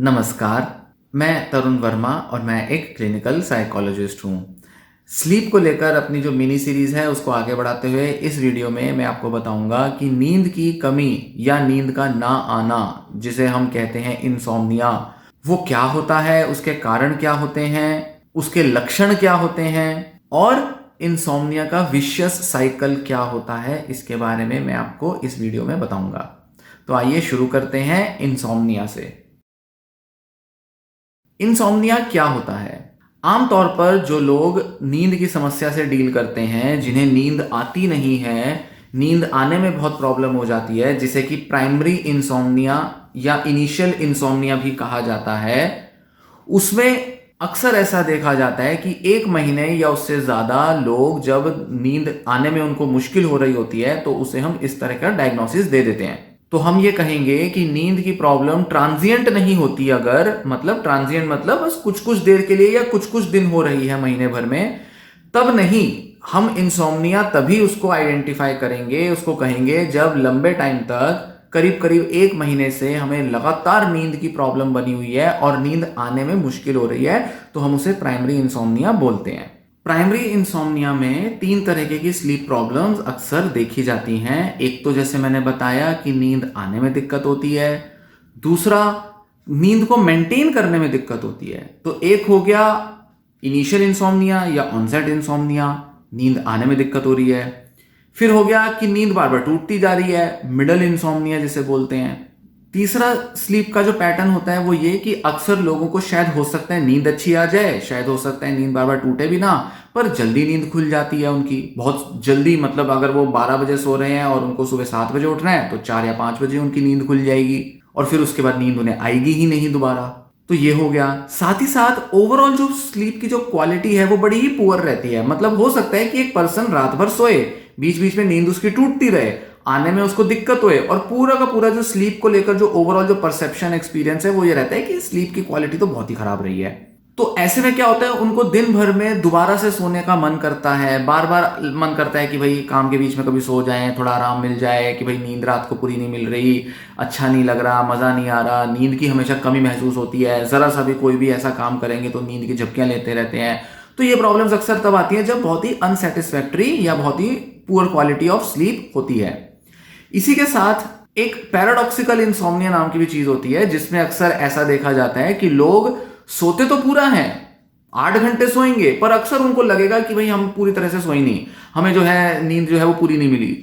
नमस्कार, मैं तरुण वर्मा और मैं एक क्लिनिकल साइकोलॉजिस्ट हूँ। स्लीप को लेकर अपनी जो मिनी सीरीज़ है उसको आगे बढ़ाते हुए इस वीडियो में मैं आपको बताऊँगा कि नींद की कमी या नींद का ना आना, जिसे हम कहते हैं इंसोम्निया, वो क्या होता है, उसके कारण क्या होते हैं, उसके लक्षण क्या होते हैं और इंसोम्निया का विशियस साइकिल क्या होता है, इसके बारे में मैं आपको इस वीडियो में बताऊँगा। तो आइए शुरू करते हैं इंसोम्निया से। इंसोम्निया क्या होता है? आमतौर पर जो लोग नींद की समस्या से डील करते हैं, जिन्हें नींद आती नहीं है, नींद आने में बहुत प्रॉब्लम हो जाती है, जिसे कि प्राइमरी इंसोम्निया या इनिशियल इंसोम्निया भी कहा जाता है, उसमें अक्सर ऐसा देखा जाता है कि 1 महीने या उससे ज़्यादा लोग जब नींद आने में उनको मुश्किल हो रही होती है, तो उसे हम इस तरह का डायग्नोसिस दे देते हैं। तो हम ये कहेंगे कि नींद की प्रॉब्लम ट्रांजिएंट नहीं होती, अगर मतलब ट्रांजिएंट मतलब बस कुछ कुछ देर के लिए या कुछ कुछ दिन हो रही है महीने भर में, तब नहीं। हम इंसोम्निया तभी उसको आइडेंटिफाई करेंगे, उसको कहेंगे जब लंबे टाइम तक करीब करीब 1 महीने से हमें लगातार नींद की प्रॉब्लम बनी हुई है और नींद आने में मुश्किल हो रही है, तो हम उसे प्राइमरी इंसोम्निया बोलते हैं। प्राइमरी इंसोम्निया में 3 तरीके की स्लीप प्रॉब्लम्स अक्सर देखी जाती हैं। एक तो जैसे मैंने बताया कि नींद आने में दिक्कत होती है, दूसरा नींद को मेंटेन करने में दिक्कत होती है। तो एक हो गया इनिशियल इंसोम्निया या ऑनसेट इंसोम्निया, नींद आने में दिक्कत हो रही है। फिर हो गया कि नींद बार बार टूटती जा रही है, मिडल इंसोम्निया जिसे बोलते हैं। तीसरा स्लीप का जो पैटर्न होता है वो ये कि अक्सर लोगों को शायद हो सकता है नींद अच्छी आ जाए, शायद हो सकता है नींद बार बार टूटे भी ना, पर जल्दी नींद खुल जाती है उनकी, बहुत जल्दी। मतलब अगर वो 12 बजे सो रहे हैं और उनको सुबह 7 बजे उठना है, तो 4 या 5 बजे उनकी नींद खुल जाएगी और फिर उसके बाद नींद उन्हें आएगी ही नहीं दोबारा। तो ये हो गया। साथ ही साथ ओवरऑल जो स्लीप की जो क्वालिटी है वो बड़ी ही पुअर रहती है। मतलब हो सकता है कि एक पर्सन रात भर सोए, बीच बीच में नींद उसकी टूटती रहे, आने में उसको दिक्कत होए, और पूरा का पूरा जो स्लीप को लेकर जो ओवरऑल जो परसेप्शन एक्सपीरियंस है वो ये रहता है कि स्लीप की क्वालिटी तो बहुत ही खराब रही है। तो ऐसे में क्या होता है, उनको दिन भर में दोबारा से सोने का मन करता है, बार बार मन करता है कि भाई काम के बीच में कभी सो जाएं, थोड़ा आराम मिल जाए, कि भाई नींद रात को पूरी नहीं मिल रही, अच्छा नहीं लग रहा, मज़ा नहीं आ रहा, नींद की हमेशा कमी महसूस होती है, ज़रा सा भी कोई भी ऐसा काम करेंगे तो नींद की झपकियां लेते रहते हैं। तो ये प्रॉब्लम्स अक्सर तब आती हैं जब बहुत ही अनसेटिस्फैक्ट्री या बहुत ही पुअर क्वालिटी ऑफ स्लीप होती है। इसी के साथ एक पैराडॉक्सिकल इंसोम्निया नाम की भी चीज होती है, जिसमें अक्सर ऐसा देखा जाता है कि लोग सोते तो पूरा हैं, 8 घंटे सोएंगे, पर अक्सर उनको लगेगा कि भाई हम पूरी तरह से सोए नहीं, हमें जो है नींद जो है वो पूरी नहीं मिली।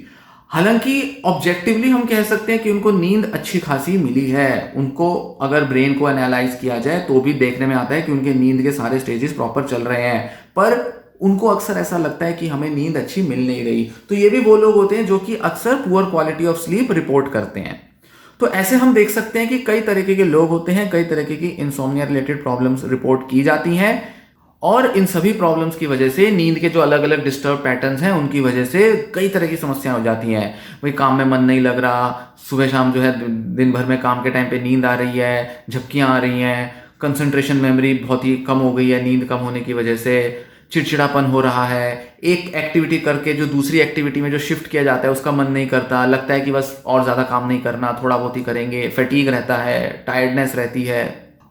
हालांकि ऑब्जेक्टिवली हम कह सकते हैं कि उनको नींद अच्छी खासी मिली है। उनको अगर ब्रेन को एनालाइज किया जाए तो भी देखने में आता है कि उनके नींद के सारे स्टेजेस प्रॉपर चल रहे हैं, पर उनको अक्सर ऐसा लगता है कि हमें नींद अच्छी मिल नहीं रही। तो ये भी वो लोग होते हैं जो कि अक्सर poor quality of sleep report करते हैं। तो ऐसे हम देख सकते हैं कि कई तरीके के लोग होते हैं, कई तरीके की इंसोम्निया रिलेटेड प्रॉब्लम्स रिपोर्ट की जाती हैं, और इन सभी प्रॉब्लम्स की वजह से नींद के जो अलग अलग डिस्टर्ब पैटर्न्स हैं उनकी वजह से कई तरह की समस्याएं हो जाती हैं। भाई काम में मन नहीं लग रहा, सुबह शाम जो है दिन भर में काम के टाइम पे नींद आ रही है, झपकियां आ रही हैं, कंसंट्रेशन मेमोरी बहुत ही कम हो गई है नींद कम होने की वजह से, चिड़चिड़ापन हो रहा है, एक एक्टिविटी करके जो दूसरी एक्टिविटी में जो शिफ्ट किया जाता है उसका मन नहीं करता, लगता है कि बस और ज़्यादा काम नहीं करना, थोड़ा बहुत ही करेंगे, फैटीग रहता है, टायर्डनेस रहती है।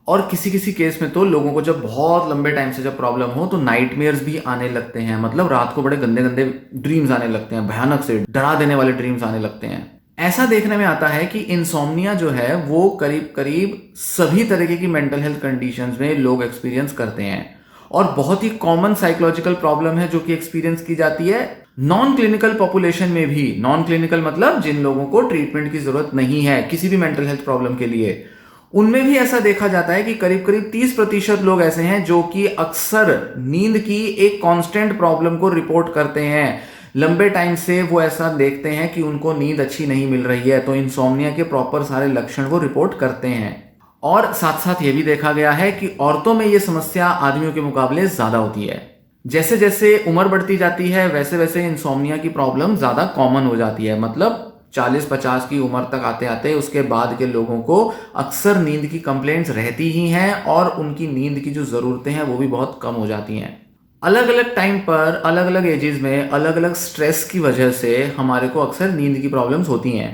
और किसी किसी केस में तो लोगों को जब बहुत लंबे टाइम से जब प्रॉब्लम हो तो नाइटमेयर्स भी आने लगते हैं। मतलब रात को बड़े गंदे गंदे ड्रीम्स आने लगते हैं, भयानक से डरा देने वाले ड्रीम्स आने लगते हैं। ऐसा देखने में आता है कि इंसोम्निया जो है वो करीब करीब सभी तरीके की मेंटल हेल्थ कंडीशंस में लोग एक्सपीरियंस करते हैं, और बहुत ही कॉमन साइकोलॉजिकल प्रॉब्लम है जो कि एक्सपीरियंस की जाती है नॉन क्लिनिकल पॉपुलेशन में भी। नॉन क्लिनिकल मतलब जिन लोगों को ट्रीटमेंट की जरूरत नहीं है किसी भी मेंटल हेल्थ प्रॉब्लम के लिए, उनमें भी ऐसा देखा जाता है कि करीब करीब 30% लोग ऐसे हैं जो कि अक्सर नींद की एक कांस्टेंट प्रॉब्लम को रिपोर्ट करते हैं। लंबे टाइम से वो ऐसा देखते हैं कि उनको नींद अच्छी नहीं मिल रही है, तो इंसोम्निया के प्रॉपर सारे लक्षण वो रिपोर्ट करते हैं। और साथ साथ ये भी देखा गया है कि औरतों में ये समस्या आदमियों के मुकाबले ज्यादा होती है। जैसे जैसे उम्र बढ़ती जाती है वैसे वैसे इंसोम्निया की प्रॉब्लम ज्यादा कॉमन हो जाती है। मतलब 40-50 की उम्र तक आते आते उसके बाद के लोगों को अक्सर नींद की कंप्लेंट्स रहती ही हैं, और उनकी नींद की जो ज़रूरतें हैं वो भी बहुत कम हो जाती हैं। अलग अलग टाइम पर अलग अलग एजेस में अलग अलग स्ट्रेस की वजह से हमारे को अक्सर नींद की प्रॉब्लम्स होती हैं।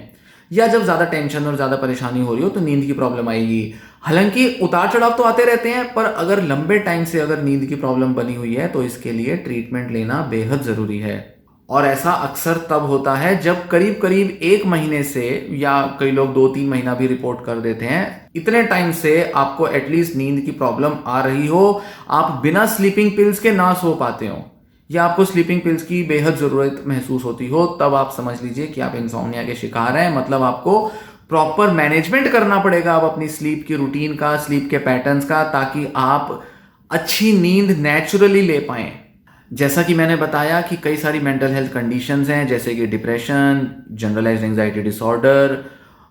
या जब ज़्यादा टेंशन और ज़्यादा परेशानी हो रही हो तो नींद की प्रॉब्लम आएगी। हालांकि उतार चढ़ाव तो आते रहते हैं, पर अगर लंबे टाइम से अगर नींद की प्रॉब्लम बनी हुई है तो इसके लिए ट्रीटमेंट लेना बेहद ज़रूरी है। और ऐसा अक्सर तब होता है जब करीब करीब 1 महीने से, या कई लोग 2-3 महीना भी रिपोर्ट कर देते हैं, इतने टाइम से आपको एटलीस्ट नींद की प्रॉब्लम आ रही हो, आप बिना स्लीपिंग पिल्स के ना सो पाते हो, या आपको स्लीपिंग पिल्स की बेहद ज़रूरत महसूस होती हो, तब आप समझ लीजिए कि आप इंसोम्निया के शिकार हैं। मतलब आपको प्रॉपर मैनेजमेंट करना पड़ेगा अब अपनी स्लीप की रूटीन का, स्लीप के पैटर्न्स का, ताकि आप अच्छी नींद नेचुरली ले पाएं। जैसा कि मैंने बताया कि कई सारी मेंटल हेल्थ कंडीशंस हैं, जैसे कि depression, generalised anxiety disorder,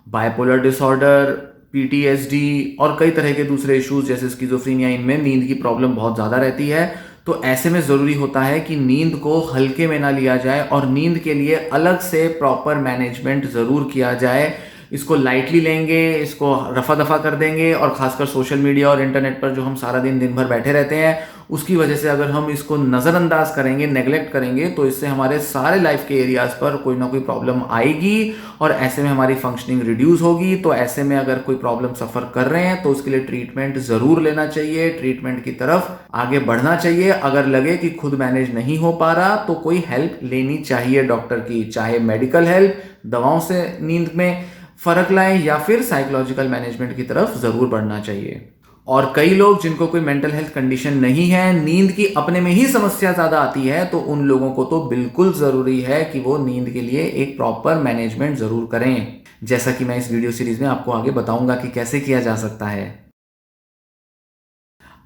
bipolar disorder, PTSD और कई तरह के दूसरे इश्यूज जैसे स्किज़ोफ्रेनिया। इनमें नींद की प्रॉब्लम बहुत ज़्यादा रहती है। तो ऐसे में ज़रूरी होता है कि नींद को हल्के में ना लिया जाए और नींद के लिए अलग से प्रॉपर मैनेजमेंट ज़रूर किया जाए। इसको लाइटली लेंगे, इसको रफा दफा कर देंगे, और खासकर सोशल मीडिया और इंटरनेट पर जो हम सारा दिन भर बैठे रहते हैं, उसकी वजह से अगर हम इसको नज़रअंदाज करेंगे, नेगलेक्ट करेंगे, तो इससे हमारे सारे लाइफ के एरियाज़ पर कोई ना कोई प्रॉब्लम आएगी और ऐसे में हमारी फंक्शनिंग रिड्यूस होगी। तो ऐसे में अगर कोई प्रॉब्लम सफ़र कर रहे हैं तो उसके लिए ट्रीटमेंट ज़रूर लेना चाहिए, ट्रीटमेंट की तरफ आगे बढ़ना चाहिए। अगर लगे कि खुद मैनेज नहीं हो पा रहा तो कोई हेल्प लेनी चाहिए डॉक्टर की, चाहे मेडिकल हेल्प, दवाओं से नींद में फर्क लाए, या फिर साइकोलॉजिकल मैनेजमेंट की तरफ जरूर बढ़ना चाहिए। और कई लोग जिनको कोई मेंटल हेल्थ कंडीशन नहीं है, नींद की अपने में ही समस्या ज्यादा आती है, तो उन लोगों को तो बिल्कुल जरूरी है कि वो नींद के लिए एक प्रॉपर मैनेजमेंट जरूर करें, जैसा कि मैं इस वीडियो सीरीज में आपको आगे बताऊंगा कि कैसे किया जा सकता है।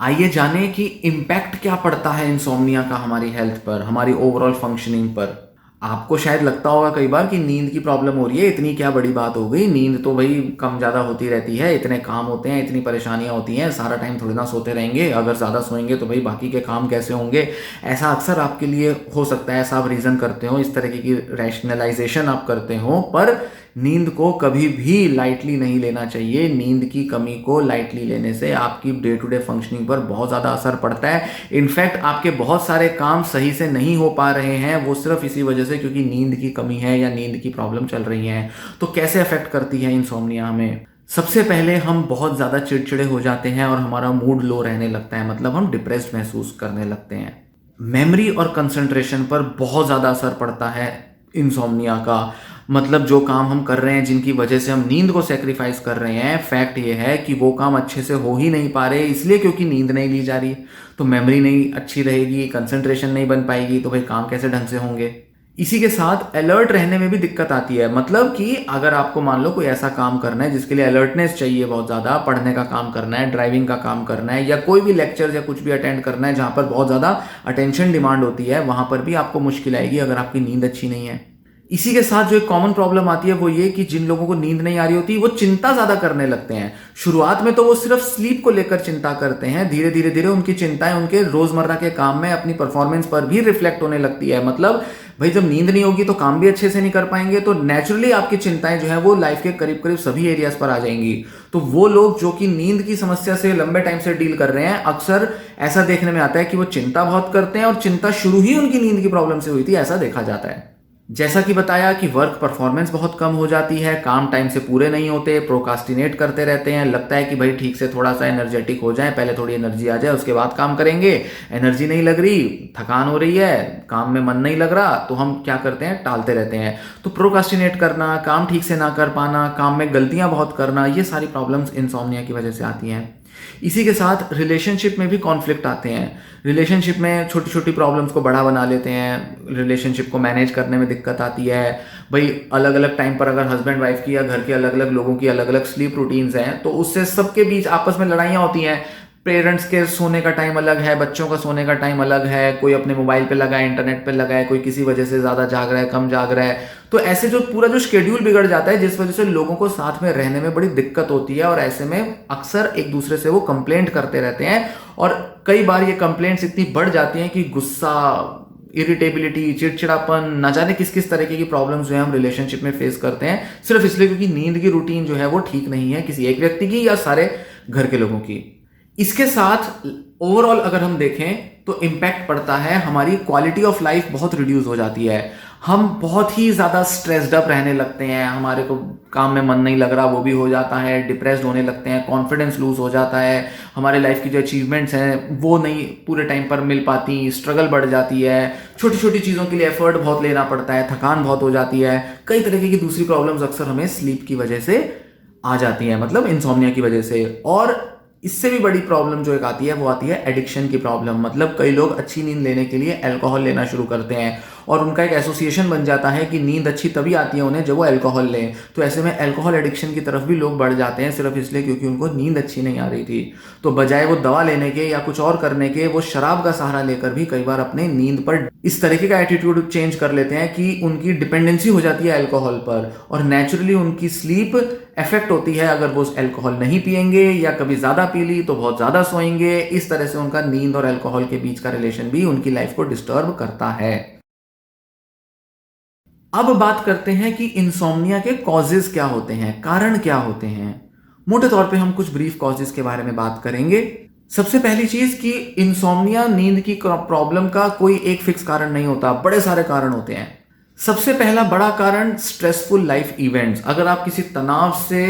आइए जाने कि इम्पैक्ट क्या पड़ता है इंसोम्निया का हमारी हेल्थ पर, हमारी ओवरऑल फंक्शनिंग पर। आपको शायद लगता होगा कई बार कि नींद की प्रॉब्लम हो रही है, इतनी क्या बड़ी बात हो गई, नींद तो भाई कम ज़्यादा होती रहती है, इतने काम होते हैं, इतनी परेशानियां होती हैं, सारा टाइम थोड़ी ना सोते रहेंगे, अगर ज़्यादा सोएंगे तो भाई बाकी के काम कैसे होंगे। ऐसा अक्सर आपके लिए हो सकता है, ऐसा आप रीज़न करते हो, इस तरीके की रैशनलाइजेशन आप करते हो, पर नींद को कभी भी लाइटली नहीं लेना चाहिए। नींद की कमी को लाइटली लेने से आपकी डे टू डे फंक्शनिंग पर बहुत ज़्यादा असर पड़ता है। इनफैक्ट आपके बहुत सारे काम सही से नहीं हो पा रहे हैं, वो सिर्फ इसी वजह से क्योंकि नींद की कमी है या नींद की प्रॉब्लम चल रही है। तो कैसे अफेक्ट करती है इंसोम्निया हमें? सबसे पहले हम बहुत ज़्यादा चिड़चिड़े हो जाते हैं और हमारा मूड लो रहने लगता है, मतलब हम डिप्रेस्ड महसूस करने लगते हैं। मेमोरी और कंसंट्रेशन पर बहुत ज़्यादा असर पड़ता है इंसोम्निया का। मतलब जो काम हम कर रहे हैं, जिनकी वजह से हम नींद को सेक्रीफाइस कर रहे हैं, फैक्ट ये है कि वो काम अच्छे से हो ही नहीं पा रहे, इसलिए क्योंकि नींद नहीं ली जा रही। तो मेमोरी नहीं अच्छी रहेगी, कंसंट्रेशन नहीं बन पाएगी, तो भाई काम कैसे ढंग से होंगे। इसी के साथ अलर्ट रहने में भी दिक्कत आती है। मतलब कि अगर आपको मान लो कोई ऐसा काम करना है जिसके लिए अलर्टनेस चाहिए बहुत ज़्यादा, पढ़ने का काम करना है, ड्राइविंग का काम करना है, या कोई भी लेक्चर या कुछ भी अटेंड करना है जहाँ पर बहुत ज़्यादा अटेंशन डिमांड होती है, वहाँ पर भी आपको मुश्किल आएगी अगर आपकी नींद अच्छी नहीं है। इसी के साथ जो एक कॉमन प्रॉब्लम आती है वो ये कि जिन लोगों को नींद नहीं आ रही होती वो चिंता ज्यादा करने लगते हैं। शुरुआत में तो वो सिर्फ स्लीप को लेकर चिंता करते हैं, धीरे धीरे धीरे उनकी चिंताएं उनके रोजमर्रा के काम में, अपनी परफॉर्मेंस पर भी रिफ्लेक्ट होने लगती है। मतलब भाई जब नींद नहीं होगी तो काम भी अच्छे से नहीं कर पाएंगे, तो नेचुरली आपकी चिंताएं जो है वो लाइफ के करीब करीब सभी एरियाज पर आ जाएंगी। तो वो लोग जो कि नींद की समस्या से लंबे टाइम से डील कर रहे हैं, अक्सर ऐसा देखने में आता है कि वो चिंता बहुत करते हैं, और चिंता शुरू ही उनकी नींद की प्रॉब्लम से हुई थी, ऐसा देखा जाता है। जैसा कि बताया कि वर्क परफॉर्मेंस बहुत कम हो जाती है, काम टाइम से पूरे नहीं होते, प्रोकास्टिनेट करते रहते हैं, लगता है कि भाई ठीक से थोड़ा सा एनर्जेटिक हो जाए, पहले थोड़ी एनर्जी आ जाए उसके बाद काम करेंगे, एनर्जी नहीं लग रही, थकान हो रही है, काम में मन नहीं लग रहा, तो हम क्या करते हैं, टालते रहते हैं। तो प्रोकास्टिनेट करना, काम ठीक से ना कर पाना, काम में गलतियां बहुत करना, ये सारी प्रॉब्लम्स इंसोम्निया की वजह से आती हैं। इसी के साथ रिलेशनशिप में भी कॉन्फ्लिक्ट आते हैं। रिलेशनशिप में छोटी छोटी प्रॉब्लम्स को बड़ा बना लेते हैं, रिलेशनशिप को मैनेज करने में दिक्कत आती है। भाई अलग अलग टाइम पर अगर हस्बैंड वाइफ की या घर के अलग अलग लोगों की अलग अलग स्लीप रूटीन्स हैं, तो उससे सबके बीच आपस में लड़ाइयाँ होती हैं। पेरेंट्स के सोने का टाइम अलग है, बच्चों का सोने का टाइम अलग है, कोई अपने मोबाइल पे लगा है, इंटरनेट पे लगा है, कोई किसी वजह से ज़्यादा जाग रहा है, कम जाग रहा है। तो ऐसे जो पूरा जो शेड्यूल बिगड़ जाता है, जिस वजह से लोगों को साथ में रहने में बड़ी दिक्कत होती है, और ऐसे में अक्सर एक दूसरे से वो कंप्लेंट करते रहते हैं, और कई बार ये कंप्लेंट्स इतनी बढ़ जाती हैं कि गुस्सा, इरिटेबिलिटी, चिड़चिड़ापन, ना जाने किस किस तरीके की प्रॉब्लम्स जो है हम रिलेशनशिप में फेस करते हैं, सिर्फ इसलिए क्योंकि नींद की रूटीन जो है वो ठीक नहीं है, किसी एक व्यक्ति की या सारे घर के लोगों की। इसके साथ ओवरऑल अगर हम देखें तो इम्पैक्ट पड़ता है, हमारी क्वालिटी ऑफ लाइफ बहुत रिड्यूस हो जाती है। हम बहुत ही ज़्यादा स्ट्रेस्ड अप रहने लगते हैं, हमारे को काम में मन नहीं लग रहा वो भी हो जाता है, डिप्रेस्ड होने लगते हैं, कॉन्फिडेंस लूज हो जाता है, हमारे लाइफ की जो अचीवमेंट्स हैं वो नहीं पूरे टाइम पर मिल पाती, स्ट्रगल बढ़ जाती है, छोटी छोटी चीज़ों के लिए एफर्ट बहुत लेना पड़ता है, थकान बहुत हो जाती है, कई तरीके की दूसरी प्रॉब्लम्स अक्सर हमें स्लीप की वजह से आ जाती हैं, मतलब इंसोम्निया की वजह से। और इससे भी बड़ी प्रॉब्लम जो एक आती है वो आती है एडिक्शन की प्रॉब्लम। मतलब कई लोग अच्छी नींद लेने के लिए अल्कोहल लेना शुरू करते हैं और उनका एक एसोसिएशन बन जाता है कि नींद अच्छी तभी आती है उन्हें जब वो अल्कोहल लें। तो ऐसे में अल्कोहल एडिक्शन की तरफ भी लोग बढ़ जाते हैं सिर्फ इसलिए क्योंकि उनको नींद अच्छी नहीं आ रही थी। तो बजाय वो दवा लेने के या कुछ और करने के, वो शराब का सहारा लेकर भी कई बार अपने नींद पर इस तरीके का एटीट्यूड चेंज कर लेते हैं कि उनकी डिपेंडेंसी हो जाती है अल्कोहल पर और नेचुरली उनकी स्लीप इफेक्ट होती है। अगर वो अल्कोहल नहीं पिएंगे या कभी ज़्यादा पी ली तो बहुत ज़्यादा सोएंगे। इस तरह से उनका नींद और अल्कोहल के बीच का रिलेशन भी उनकी लाइफ को डिस्टर्ब करता है। अब बात करते हैं कि इंसोम्निया के कॉजेज क्या होते हैं, कारण क्या होते हैं। मोटे तौर पे हम कुछ ब्रीफ कॉजेज के बारे में बात करेंगे। सबसे पहली चीज कि इंसोम्निया नींद की प्रॉब्लम का कोई एक फिक्स कारण नहीं होता, बड़े सारे कारण होते हैं। सबसे पहला बड़ा कारण स्ट्रेसफुल लाइफ इवेंट्स। अगर आप किसी तनाव से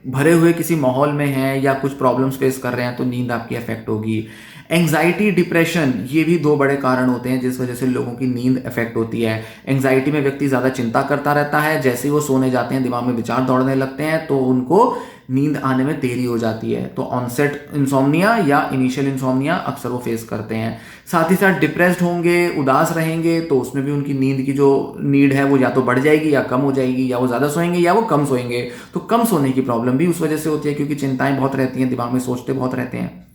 भरे हुए किसी माहौल में हैं या कुछ प्रॉब्लम्स फेस कर रहे हैं तो नींद आपकी अफेक्ट होगी। एंग्जाइटी, डिप्रेशन, ये भी दो बड़े कारण होते हैं जिस वजह से लोगों की नींद अफेक्ट होती है। एंग्जाइटी में व्यक्ति ज़्यादा चिंता करता रहता है, जैसे ही वो सोने जाते हैं दिमाग में विचार दौड़ने लगते हैं तो उनको नींद आने में देरी हो जाती है। तो ऑनसेट इंसोम्निया या इनिशियल इंसोम्निया अक्सर वो फेस करते हैं। साथ ही साथ डिप्रेस्ड होंगे, उदास रहेंगे तो उसमें भी उनकी नींद की जो नीड है वो या तो बढ़ जाएगी या कम हो जाएगी, या वो ज़्यादा सोएंगे या वो कम सोएंगे। तो कम सोने की प्रॉब्लम भी उस वजह से होती है क्योंकि चिंताएं बहुत रहती हैं, दिमाग में सोचते बहुत रहते हैं।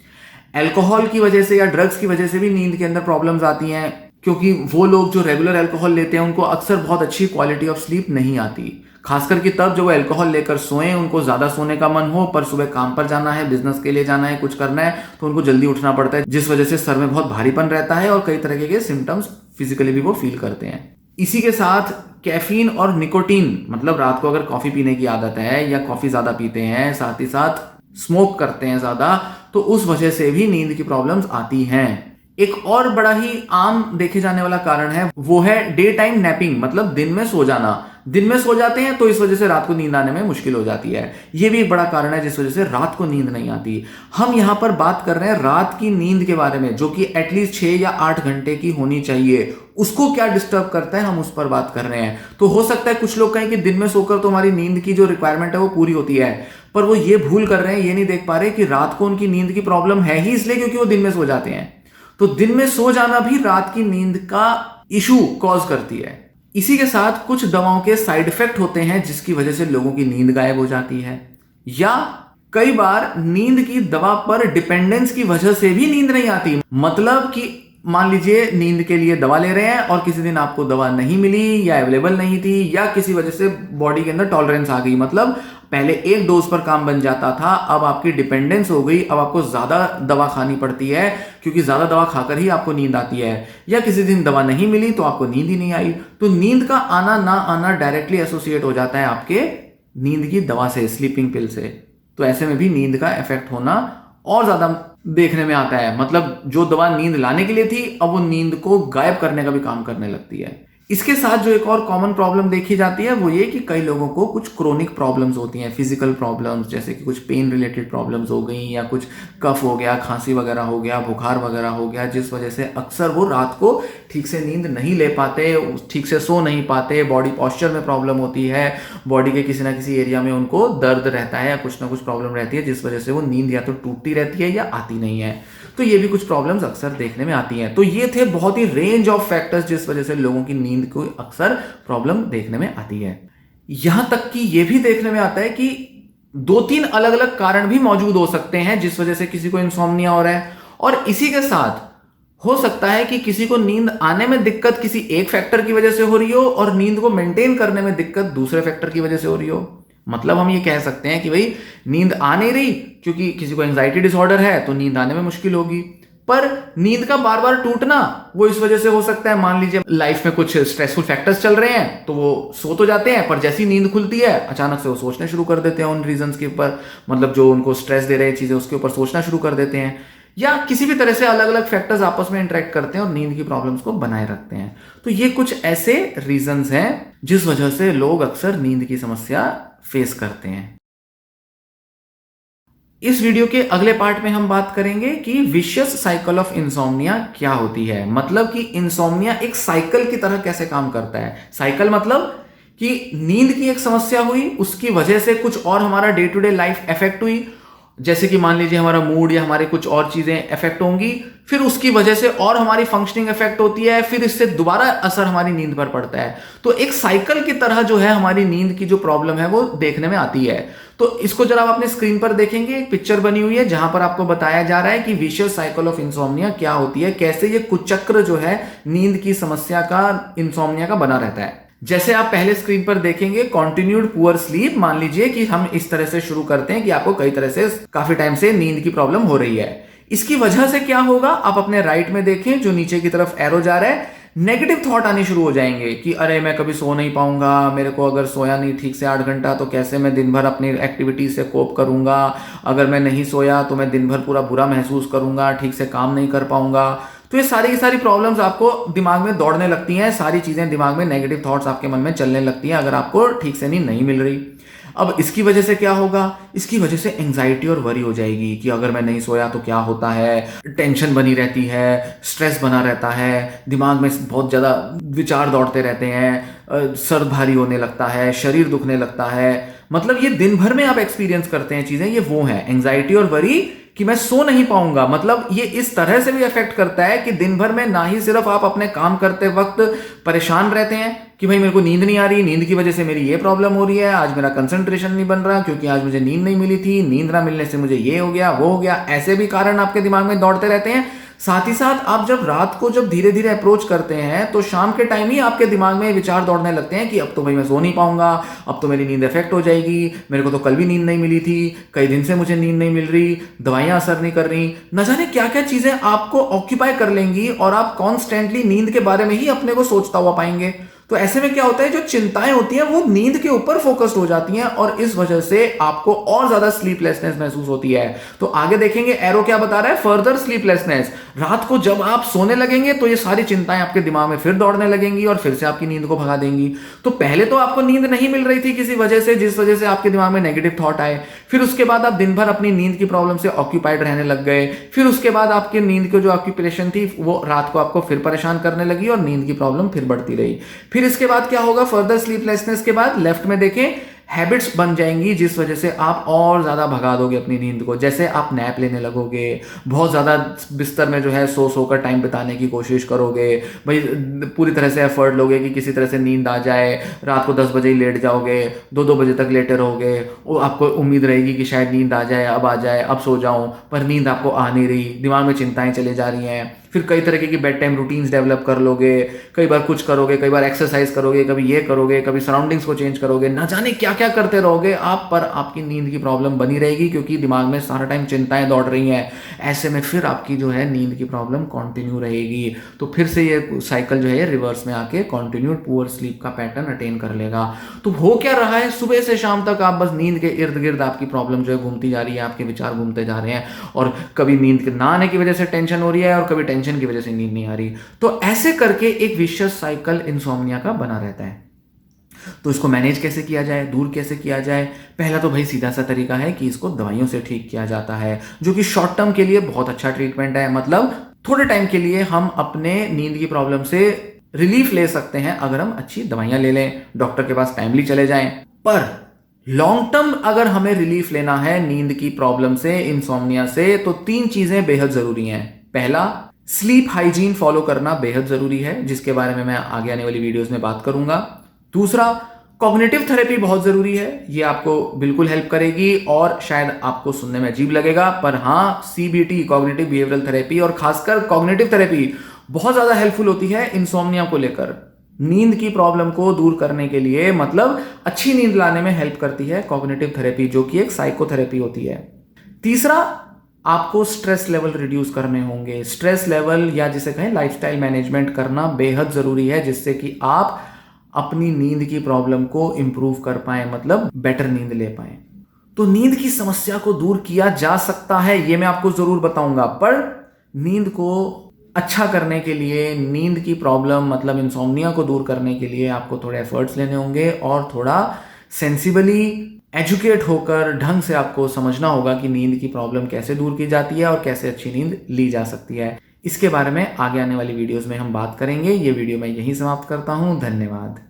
अल्कोहल की वजह से या ड्रग्स की वजह से भी नींद के अंदर प्रॉब्लम्स आती हैं क्योंकि वो लोग जो रेगुलर अल्कोहल लेते हैं उनको अक्सर बहुत अच्छी क्वालिटी ऑफ स्लीप नहीं आती। खासकर कि तब जब वो अल्कोहल लेकर सोएं, उनको ज़्यादा सोने का मन हो पर सुबह काम पर जाना है, बिजनेस के लिए जाना है, कुछ करना है तो उनको जल्दी उठना पड़ता है, जिस वजह से सर में बहुत भारीपन रहता है और कई तरह के सिम्टम्स फिजिकली भी वो फील करते हैं। इसी के साथ कैफीन और निकोटीन, मतलब रात को अगर कॉफ़ी पीने की आदत है या कॉफ़ी ज़्यादा पीते हैं, साथ ही साथ स्मोक करते हैं ज़्यादा, तो उस वजह से भी नींद की प्रॉब्लम्स आती हैं। एक और बड़ा ही आम देखे जाने वाला कारण है वो है डे टाइम नैपिंग, मतलब दिन में सो जाना। दिन में सो जाते हैं तो इस वजह से रात को नींद आने में मुश्किल हो जाती है। ये भी एक बड़ा कारण है जिस वजह से रात को नींद नहीं आती। हम यहाँ पर बात कर रहे हैं रात की नींद के बारे में जो कि एटलीस्ट 6 या 8 घंटे की होनी चाहिए। उसको क्या डिस्टर्ब करता है हम उस पर बात कर रहे हैं। तो हो सकता है कुछ लोग कहें कि दिन में सोकर तो हमारी नींद की जो रिक्वायरमेंट है वो पूरी होती है, पर वो ये भूल कर रहे हैं, ये नहीं देख पा रहे कि रात को उनकी नींद की प्रॉब्लम है ही इसलिए क्योंकि वो दिन में सो जाते हैं। तो दिन में सो जाना भी रात की नींद का इशू कॉज करती है। इसी के साथ कुछ दवाओं के साइड इफेक्ट होते हैं जिसकी वजह से लोगों की नींद गायब हो जाती है, या कई बार नींद की दवा पर डिपेंडेंस की वजह से भी नींद नहीं आती। मतलब कि मान लीजिए नींद के लिए दवा ले रहे हैं और किसी दिन आपको दवा नहीं मिली या अवेलेबल नहीं थी या किसी वजह से बॉडी के अंदर टॉलरेंस आ गई, मतलब पहले एक डोज पर काम बन जाता था, अब आपकी डिपेंडेंस हो गई, अब आपको ज्यादा दवा खानी पड़ती है क्योंकि ज्यादा दवा खाकर ही आपको नींद आती है, या किसी दिन दवा नहीं मिली तो आपको नींद ही नहीं आई। तो नींद का आना ना आना डायरेक्टली एसोसिएट हो जाता है आपके नींद की दवा से, स्लीपिंग पिल से। तो ऐसे में भी नींद का इफेक्ट होना और ज्यादा देखने में आता है। मतलब जो दवा नींद लाने के लिए थी अब वो नींद को गायब करने का भी काम करने लगती है। इसके साथ जो एक और कॉमन प्रॉब्लम देखी जाती है वो ये कि कई लोगों को कुछ क्रोनिक प्रॉब्लम्स होती हैं, फिजिकल प्रॉब्लम्स, जैसे कि कुछ पेन रिलेटेड प्रॉब्लम्स हो गई या कुछ कफ हो गया, खांसी वगैरह हो गया, बुखार वगैरह हो गया, जिस वजह से अक्सर वो रात को ठीक से नींद नहीं ले पाते, ठीक से सो नहीं पाते, बॉडी पॉस्चर में प्रॉब्लम होती है, बॉडी के किसी ना किसी एरिया में उनको दर्द रहता है या कुछ ना कुछ प्रॉब्लम रहती है जिस वजह से वो नींद या तो टूटती रहती है या आती नहीं है। तो ये भी कुछ प्रॉब्लम्स अक्सर देखने में आती हैं। तो ये थे बहुत ही रेंज ऑफ फैक्टर्स जिस वजह से लोगों की नींद को अक्सर प्रॉब्लम देखने में आती है। यहां तक कि ये भी देखने में आता है कि 2-3 अलग अलग कारण भी मौजूद हो सकते हैं जिस वजह से किसी को इंसोम्निया हो रहा है, और इसी के साथ हो सकता है कि किसी को नींद आने में दिक्कत किसी एक फैक्टर की वजह से हो रही हो और नींद को मेंटेन करने में दिक्कत दूसरे फैक्टर की वजह से हो रही हो। मतलब हम ये कह सकते हैं कि भाई नींद आ नहीं रही क्योंकि किसी को एंजाइटी डिसऑर्डर है तो नींद आने में मुश्किल होगी, पर नींद का बार बार टूटना वो इस वजह से हो सकता है, मान लीजिए लाइफ में कुछ स्ट्रेसफुल फैक्टर्स चल रहे हैं तो वो सो तो जाते हैं, पर जैसी नींद खुलती है अचानक से वो सोचने शुरू कर देते हैं उन रीजंस के ऊपर, मतलब जो उनको स्ट्रेस दे रहे चीजें उसके ऊपर सोचना शुरू कर देते हैं, या किसी भी तरह से अलग अलग फैक्टर्स आपस में इंटरेक्ट करते हैं और नींद की प्रॉब्लम्स को बनाए रखते हैं। तो ये कुछ ऐसे रीजंस हैं जिस वजह से लोग अक्सर नींद की समस्या फेस करते हैं। इस वीडियो के अगले पार्ट में हम बात करेंगे कि विशियस साइकिल ऑफ इंसोम्निया क्या होती है, मतलब कि इंसोम्निया एक साइकिल की तरह कैसे काम करता है। साइकिल मतलब कि नींद की एक समस्या हुई, उसकी वजह से कुछ और हमारा day to day life effect हुई, जैसे कि मान लीजिए हमारा मूड या हमारे कुछ और चीजें इफेक्ट होंगी, फिर उसकी वजह से और हमारी फंक्शनिंग इफेक्ट होती है, फिर इससे दोबारा असर हमारी नींद पर पड़ता है। तो एक साइकिल की तरह जो है हमारी नींद की जो प्रॉब्लम है वो देखने में आती है। तो इसको जरा आप अपने स्क्रीन पर देखेंगे, एक पिक्चर बनी हुई है जहां पर आपको बताया जा रहा है कि विशियस साइकिल ऑफ इंसोम्निया क्या होती है, कैसे ये कुचक्र जो है नींद की समस्या का, इंसोम्निया का बना रहता है। जैसे आप पहले स्क्रीन पर देखेंगे कॉन्टिन्यूड पुअर स्लीप, मान लीजिए कि हम इस तरह से शुरू करते हैं कि आपको कई तरह से काफी टाइम से नींद की प्रॉब्लम हो रही है। इसकी वजह से क्या होगा, आप अपने राइट में देखें जो नीचे की तरफ एरो जा रहा है, नेगेटिव थॉट आने शुरू हो जाएंगे कि अरे मैं कभी सो नहीं पाऊंगा, मेरे को अगर सोया नहीं ठीक से 8 घंटा तो कैसे मैं दिन भर अपनी एक्टिविटी से कोप करूंगा, अगर मैं नहीं सोया तो मैं दिन भर पूरा बुरा महसूस करूंगा, ठीक से काम नहीं कर पाऊंगा। तो ये सारी की सारी प्रॉब्लम्स आपको दिमाग में दौड़ने लगती हैं, सारी चीजें दिमाग में, नेगेटिव थॉट्स आपके मन में चलने लगती हैं अगर आपको ठीक से नींद नहीं मिल रही। अब इसकी वजह से क्या होगा, इसकी वजह से एंजाइटी और वरी हो जाएगी कि अगर मैं नहीं सोया तो क्या होता है, टेंशन बनी रहती है, स्ट्रेस बना रहता है, दिमाग में बहुत ज़्यादा विचार दौड़ते रहते हैं, सर भारी होने लगता है, शरीर दुखने लगता है, मतलब ये दिन भर में आप एक्सपीरियंस करते हैं चीज़ें, ये वो है एंजाइटी और वरी कि मैं सो नहीं पाऊंगा। मतलब ये इस तरह से भी अफेक्ट करता है कि दिन भर में ना ही सिर्फ आप अपने काम करते वक्त परेशान रहते हैं कि भाई मेरे को नींद नहीं आ रही, नींद की वजह से मेरी ये प्रॉब्लम हो रही है, आज मेरा कंसंट्रेशन नहीं बन रहा क्योंकि आज मुझे नींद नहीं मिली थी, नींद ना मिलने से मुझे ये हो गया वो हो गया, ऐसे भी कारण आपके दिमाग में दौड़ते रहते हैं। साथ ही साथ आप जब रात को जब धीरे धीरे अप्रोच करते हैं तो शाम के टाइम ही आपके दिमाग में विचार दौड़ने लगते हैं कि अब तो भाई मैं सो नहीं पाऊंगा, अब तो मेरी नींद इफेक्ट हो जाएगी, मेरे को तो कल भी नींद नहीं मिली थी, कई दिन से मुझे नींद नहीं मिल रही, दवाइयां असर नहीं कर रही, न जाने क्या क्या चीजें आपको ऑक्यूपाई कर लेंगी और आप कॉन्स्टेंटली नींद के बारे में ही अपने को सोचता हुआ पाएंगे। तो ऐसे में क्या होता है, जो चिंताएं होती हैं वो नींद के ऊपर फोकस्ड हो जाती हैं और इस वजह से आपको और ज्यादा स्लीपलेसनेस महसूस होती है। तो आगे देखेंगे एरो क्या बता रहा है, फर्दर स्लीपलेसनेस। रात को जब आप सोने लगेंगे तो ये सारी चिंताएं आपके दिमाग में फिर दौड़ने लगेंगी और फिर से आपकी नींद को भगा देंगी। तो पहले तो आपको नींद नहीं मिल रही थी किसी वजह से, जिस वजह से आपके दिमाग में नेगेटिव थॉट आए, फिर उसके बाद आप दिन भर अपनी नींद की प्रॉब्लम से ऑक्यूपाइड रहने लग गए, फिर उसके बाद आपकी नींद की जो ऑक्यूपेशन थी वो रात को आपको फिर परेशान करने लगी और नींद की प्रॉब्लम फिर बढ़ती रही। फिर इसके बाद क्या होगा, फर्दर स्लीपलेसनेस के बाद लेफ्ट में देखें हैबिट्स बन जाएंगी जिस वजह से आप और ज्यादा भगा दोगे अपनी नींद को। जैसे आप नैप लेने लगोगे, बहुत ज्यादा बिस्तर में जो है सो सोकर टाइम बिताने की कोशिश करोगे, भाई पूरी तरह से एफर्ट लोगे कि किसी तरह से नींद आ जाए, रात को 10 बजे ही लेट जाओगे, 2-2 बजे तक लेटे रहोगे, वो आपको उम्मीद रहेगी कि शायद नींद आ जाए, अब आ जाए, अब सो जाऊं, पर नींद आपको आ नहीं रही, दिमाग में चिंताएं चले जा रही हैं। फिर कई तरीके की बेड टाइम रूटीन्स डेवलप कर लोगे, कई बार कुछ करोगे, कई बार एक्सरसाइज करोगे, कभी ये करोगे, कभी सराउंडिंग्स को चेंज करोगे, ना जाने क्या क्या करते रहोगे आप, पर आपकी नींद की प्रॉब्लम बनी रहेगी क्योंकि दिमाग में सारा टाइम चिंताएं दौड़ रही हैं। ऐसे में फिर आपकी जो है नींद की प्रॉब्लम कंटिन्यू रहेगी। तो फिर से ये साइकिल जो है रिवर्स में आके कंटिन्यूड पुअर स्लीप का पैटर्न अटेन कर लेगा। तो हो क्या रहा है, सुबह से शाम तक आप बस नींद के इर्द गिर्द आपकी प्रॉब्लम जो है घूमती जा रही है, आपके विचार घूमते जा रहे हैं और कभी नींद ना आने की वजह से टेंशन हो रही है और कभी टेंशन की वजह से नींद नहीं आ रही। तो ऐसे करके एक विशियस साइकिल इंसोम्निया का बना रहता है। तो इसको मैनेज कैसे किया जाए, दूर कैसे किया जाए? पहला तो भाई सीधा सा तरीका है कि इसको दवाइयों से ठीक किया जाता है, जो कि शॉर्ट टर्म के लिए बहुत अच्छा ट्रीटमेंट है। मतलब थोड़े टाइम के लिए हम अपने नींद की प्रॉब्लम से रिलीफ ले सकते हैं अगर हम अच्छी दवाइयां ले लें, डॉक्टर के पास टाइमली चले जाएं। पर लॉन्ग टर्म अगर हमें रिलीफ लेना है नींद की प्रॉब्लम से, इंसोम्निया से, तो 3 चीजें बेहद जरूरी हैं। पहला, स्लीप हाइजीन फॉलो करना बेहद जरूरी है, जिसके बारे में मैं आगे आने वाली वीडियोस में बात करूंगा। दूसरा, कॉग्निटिव थेरेपी बहुत जरूरी है, ये आपको बिल्कुल हेल्प करेगी और शायद आपको सुनने में अजीब लगेगा, पर हाँ, सीबीटी, कॉग्निटिव बिहेवियरल थेरेपी, और खासकर कॉग्निटिव थेरेपी बहुत ज्यादा हेल्पफुल होती है इंसोम्निया को लेकर। नींद की प्रॉब्लम को दूर करने के लिए, मतलब अच्छी नींद लाने में हेल्प करती है कॉग्निटिव थेरेपी, जो कि एक साइकोथेरेपी होती है। तीसरा, आपको स्ट्रेस लेवल रिड्यूस करने होंगे। स्ट्रेस लेवल या जिसे कहें लाइफस्टाइल मैनेजमेंट करना बेहद ज़रूरी है, जिससे कि आप अपनी नींद की प्रॉब्लम को इम्प्रूव कर पाएँ, मतलब बेटर नींद ले पाएँ। तो नींद की समस्या को दूर किया जा सकता है, ये मैं आपको ज़रूर बताऊंगा, पर नींद को अच्छा करने के लिए, नींद की प्रॉब्लम मतलब इंसोम्निया को दूर करने के लिए आपको थोड़े एफर्ट्स लेने होंगे और थोड़ा सेंसिबली एजुकेट होकर ढंग से आपको समझना होगा कि नींद की प्रॉब्लम कैसे दूर की जाती है और कैसे अच्छी नींद ली जा सकती है। इसके बारे में आगे आने वाली वीडियोस में हम बात करेंगे। ये वीडियो मैं यहीं समाप्त करता हूँ। धन्यवाद।